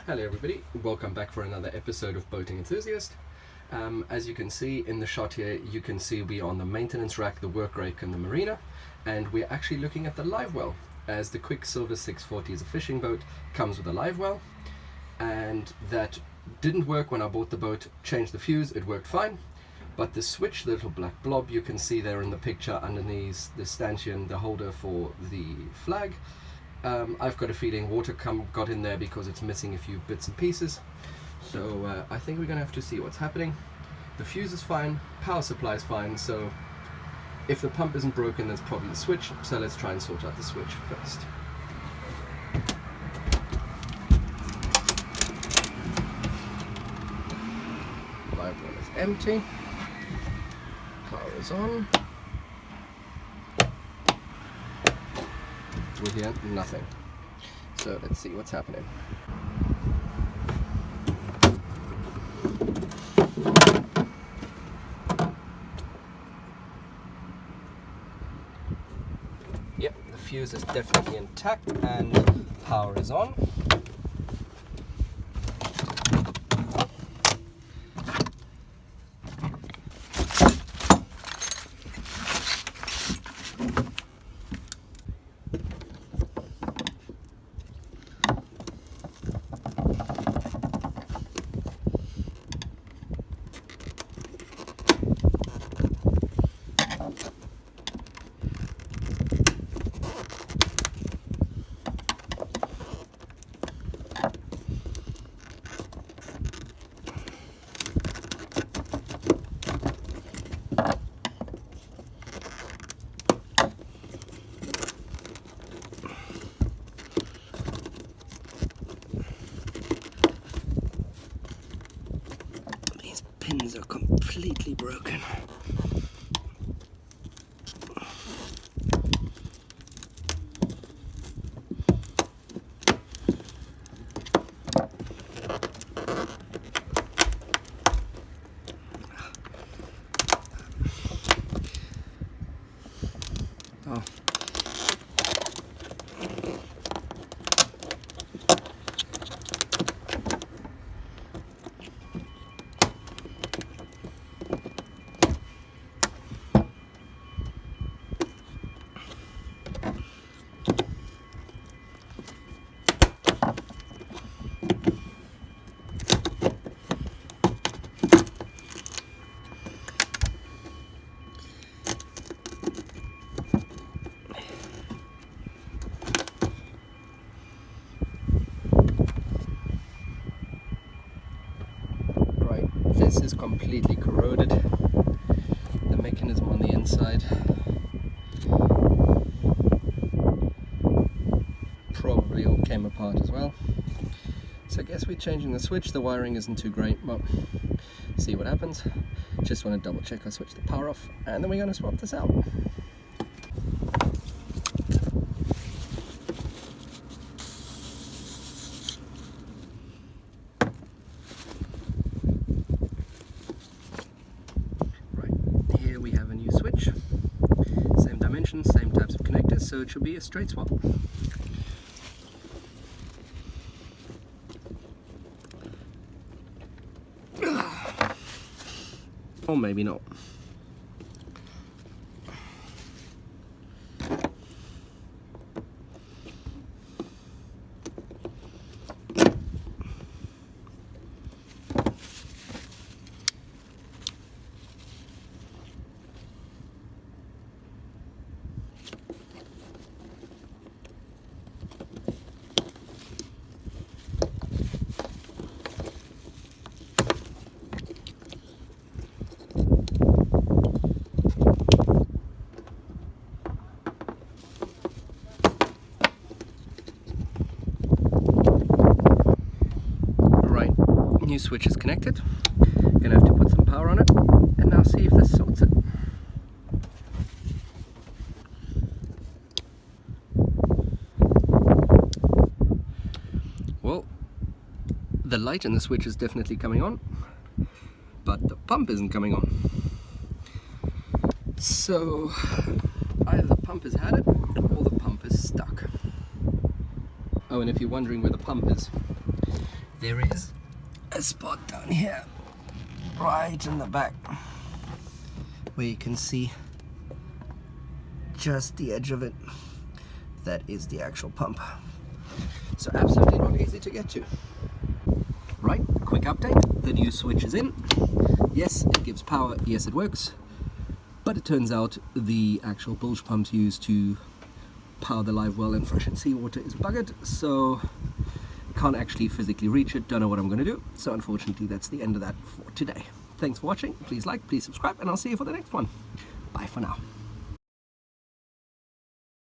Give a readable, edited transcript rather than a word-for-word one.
Hello everybody, welcome back for another episode of Boating Enthusiast. As you can see in the shot here, you can see we're on the maintenance rack, the work rake and the marina, and we're actually looking at the Livewell, as the Quicksilver 640 is a fishing boat, comes with a Livewell, and that didn't work when I bought the boat. Changed the fuse, it worked fine, but the switch, the little black blob you can see there in the picture underneath the stanchion, the holder for the flag, I've got a feeling water got in there because it's missing a few bits and pieces. So I think we're gonna have to see what's happening. The fuse is fine, power supply is fine, so if the pump isn't broken, that's probably the switch. So let's try and sort out the switch first. Livewell is empty. Power is on. We hear nothing. So let's see what's happening. Yep, the fuse is definitely intact and power is on. Pins are completely broken. Oh. This is completely corroded, the mechanism on the inside probably all came apart as well. So I guess we're changing the switch. The wiring isn't too great, but see what happens. Just want to double check I switch the power off, and then we're going to swap this out. Switch, same dimensions, same types of connectors, so it should be a straight swap. Or maybe not. New switch is connected. Gonna have to put some power on it, and now see if this sorts it. Well, the light in the switch is definitely coming on, but the pump isn't coming on. So either the pump has had it, or the pump is stuck. Oh, and if you're wondering where the pump is, there is a spot down here, right in the back, where you can see just the edge of it. That is the actual pump. So absolutely not easy to get to. Right, quick update. The new switch is in. Yes, it gives power. Yes, it works. But it turns out the actual bilge pumps used to power the Livewell and freshen seawater is buggered, so can't actually physically reach it. Don't know what I'm going to do. So unfortunately, that's the end of that for today. Thanks for watching. Please like, please subscribe, and I'll see you for the next one. Bye for now.